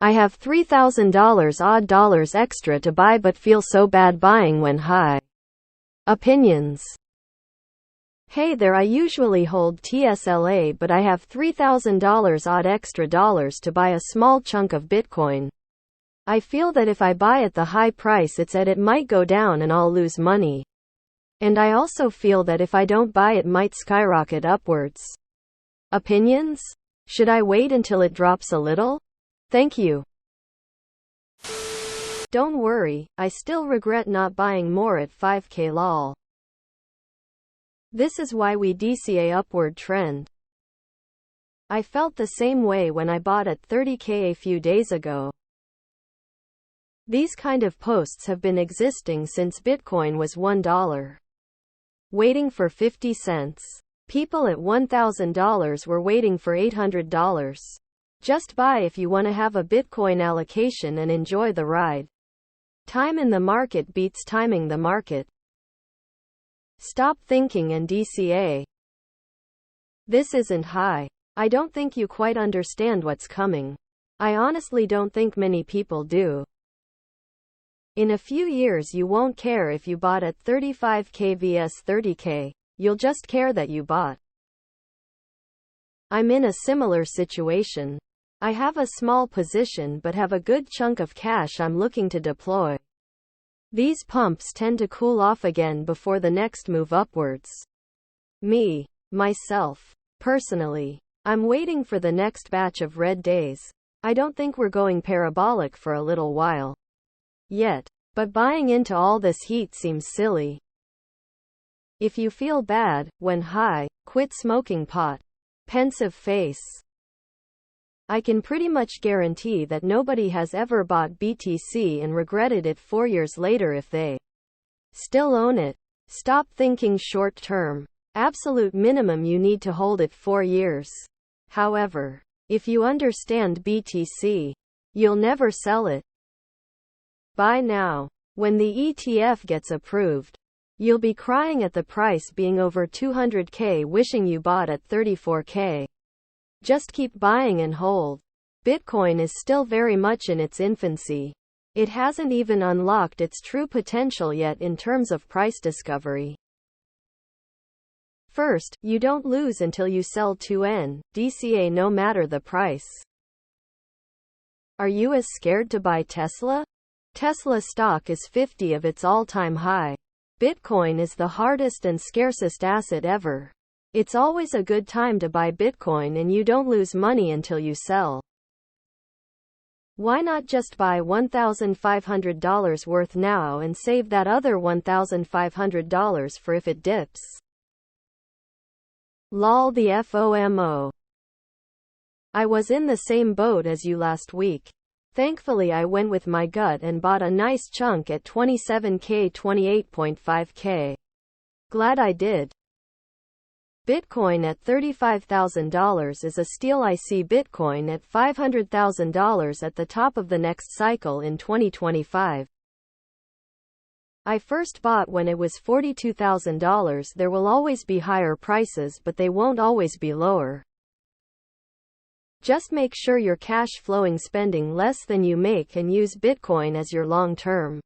I have $3,000 odd dollars extra to buy but feel so bad buying when high. Opinions. Hey there, I usually hold TSLA but I have $3,000 odd extra dollars to buy a small chunk of Bitcoin. I feel that if I buy at the high price it's at, it might go down and I'll lose money. And I also feel that if I don't buy it might skyrocket upwards. Opinions? Should I wait until it drops a little? Thank you. Don't worry, I still regret not buying more at 5K lol. This is why we DCA upward trend. I felt the same way when I bought at 30K a few days ago. These kind of posts have been existing since Bitcoin was $1. Waiting for 50 cents. People at $1,000 were waiting for $800. Just buy if you want to have a Bitcoin allocation and enjoy the ride. Time in the market beats timing the market. Stop thinking and DCA. This isn't high. I don't think you quite understand what's coming. I honestly don't think many people do. In a few years you won't care if you bought at 35K vs 30K. You'll just care that you bought. I'm in a similar situation. I have a small position but have a good chunk of cash I'm looking to deploy. These pumps tend to cool off again before the next move upwards. Myself, personally, I'm waiting for the next batch of red days. I don't think we're going parabolic for a little while yet, but buying into all this heat seems silly. If you feel bad when high, quit smoking pot. Pensive face. I can pretty much guarantee that nobody has ever bought BTC and regretted it 4 years later if they still own it. Stop thinking short term. Absolute minimum you need to hold it 4 years. However, if you understand BTC, you'll never sell it. Buy now. When the ETF gets approved, you'll be crying at the price being over 200K wishing you bought at 34K. Just keep buying and hold. Bitcoin is still very much in its infancy. It hasn't even unlocked its true potential yet in terms of price discovery. First, you don't lose until you sell 2N, DCA no matter the price. Are you as scared to buy Tesla? Tesla stock is 50 of its all-time high. Bitcoin is the hardest and scarcest asset ever. It's always a good time to buy Bitcoin and you don't lose money until you sell. Why not just buy $1,500 worth now and save that other $1,500 for if it dips? Lol the FOMO. I was in the same boat as you last week. Thankfully I went with my gut and bought a nice chunk at 27K 28.5K. Glad I did. Bitcoin at $35,000 is a steal. I see Bitcoin at $500,000 at the top of the next cycle in 2025. I first bought when it was $42,000. There will always be higher prices but they won't always be lower. Just make sure you're cash flowing, spending less than you make, and use Bitcoin as your long-term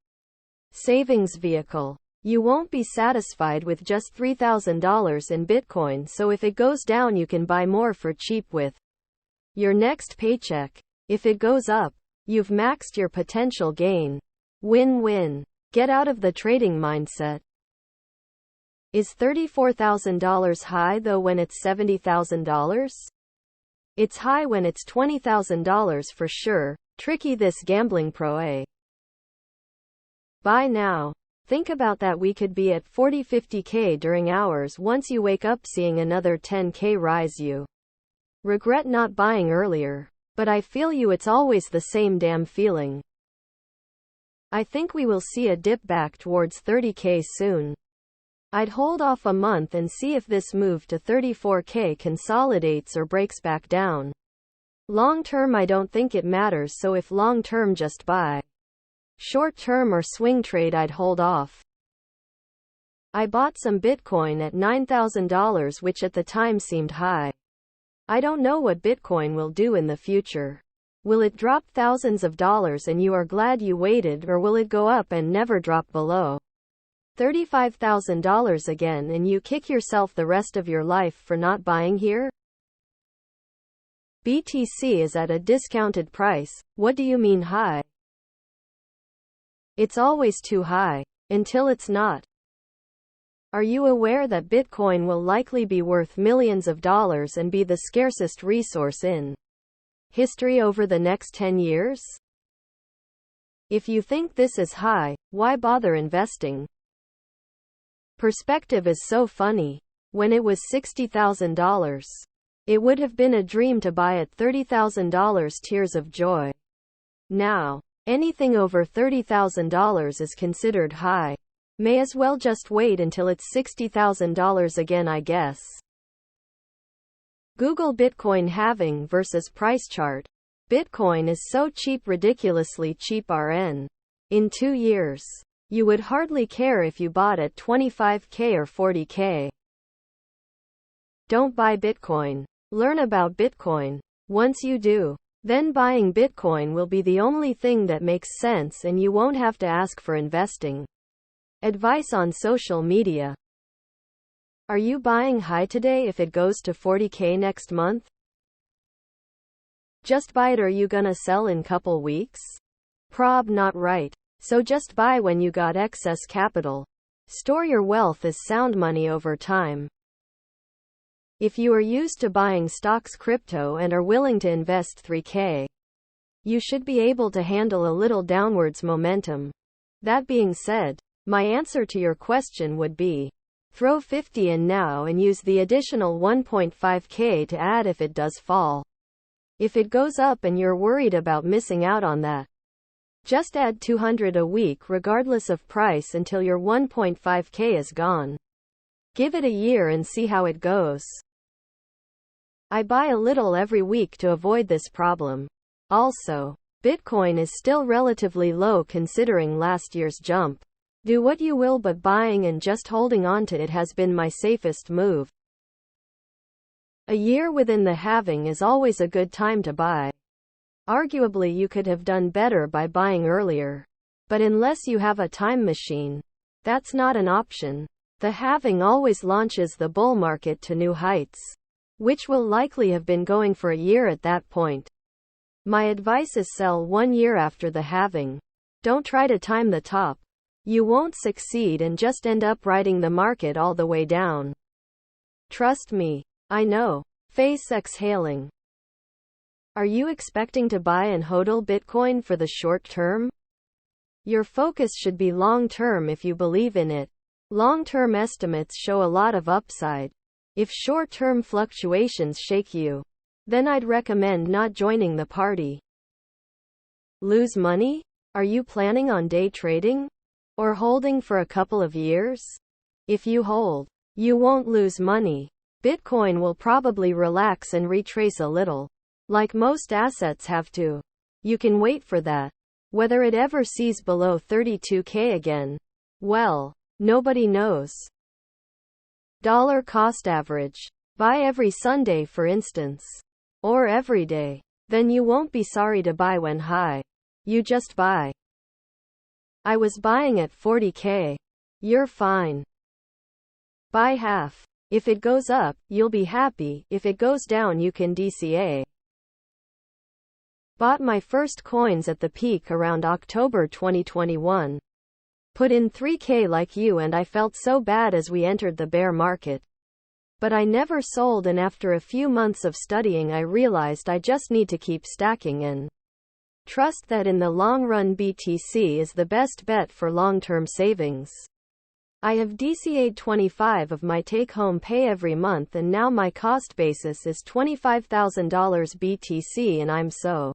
savings vehicle. You won't be satisfied with just $3,000 in Bitcoin, so if it goes down you can buy more for cheap with your next paycheck. If it goes up, you've maxed your potential gain. Win-win. Get out of the trading mindset. Is $34,000 high though when it's $70,000? It's high when it's $20,000 for sure. Tricky this gambling pro. Buy now. Think about that, we could be at 40-50K during hours once you wake up seeing another 10K rise. You regret not buying earlier. But I feel you, it's always the same damn feeling. I think we will see a dip back towards 30K soon. I'd hold off a month and see if this move to 34K consolidates or breaks back down. Long term I don't think it matters, so if long term just buy. Short term or swing trade I'd hold off. I bought some Bitcoin at $9,000 which at the time seemed high. I don't know what Bitcoin will do in the future. Will it drop thousands of dollars and you are glad you waited, or will it go up and never drop below $35,000 again and you kick yourself the rest of your life for not buying here? BTC is at a discounted price. What do you mean high? It's always too high until it's not. Are you aware that Bitcoin will likely be worth millions of dollars and be the scarcest resource in history over the next 10 years? If you think this is high, why bother investing? Perspective is so funny. When it was $60,000, it would have been a dream to buy at $30,000, tears of joy. Now, anything over $30,000 is considered high. May as well just wait until it's $60,000 again, I guess. Google Bitcoin halving versus price chart. Bitcoin is so cheap, ridiculously cheap RN. In 2 years, you would hardly care if you bought at $25K or $40K. Don't buy Bitcoin. Learn about Bitcoin. Once you do, then buying Bitcoin will be the only thing that makes sense and you won't have to ask for investing advice on social media. Are you buying high today if it goes to $40K next month? Just buy it, or are you gonna sell in couple weeks? Prob not right. So just buy when you got excess capital. Store your wealth as sound money over time. If you are used to buying stocks, crypto, and are willing to invest $3K, you should be able to handle a little downwards momentum. That being said, my answer to your question would be, throw 50 in now and use the additional 1.5K to add if it does fall. If it goes up and you're worried about missing out on that, just add 200 a week regardless of price until your 1.5K is gone. Give it a year and see how it goes. I buy a little every week to avoid this problem. Also, Bitcoin is still relatively low considering last year's jump. Do what you will, but buying and just holding on to it has been my safest move. A year within the halving is always a good time to buy. Arguably you could have done better by buying earlier. But unless you have a time machine, that's not an option. The halving always launches the bull market to new heights, which will likely have been going for a year at that point. My advice is sell 1 year after the halving. Don't try to time the top. You won't succeed and just end up riding the market all the way down. Trust me. I know. Face exhaling. Are you expecting to buy and hodl Bitcoin for the short term? Your focus should be long term if you believe in it. Long-term estimates show a lot of upside. If short-term fluctuations shake you, then I'd recommend not joining the party. Lose money? Are you planning on day trading? Or holding for a couple of years? If you hold, you won't lose money. Bitcoin will probably relax and retrace a little, like most assets have to. You can wait for that. Whether it ever sees below 32K again, well, nobody knows. Dollar cost average. Buy every Sunday, for instance. Or every day. Then you won't be sorry to buy when high. You just buy. I was buying at 40K. You're fine. Buy half. If it goes up, you'll be happy. If it goes down, you can DCA. Bought my first coins at the peak around October 2021. Put in 3K like you, and I felt so bad as we entered the bear market. But I never sold, and after a few months of studying I realized I just need to keep stacking and trust that in the long run BTC is the best bet for long-term savings. I have DCA'd 25 of my take-home pay every month, and now my cost basis is $25,000 BTC, and I'm so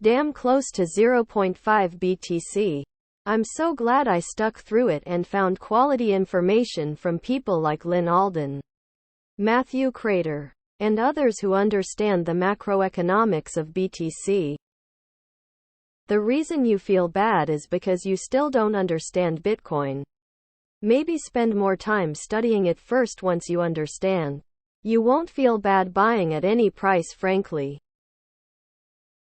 damn close to 0.5 BTC. I'm so glad I stuck through it and found quality information from people like Lynn Alden, Matthew Crater, and others who understand the macroeconomics of BTC. The reason you feel bad is because you still don't understand Bitcoin. Maybe spend more time studying it first. Once you understand, you won't feel bad buying at any price, frankly.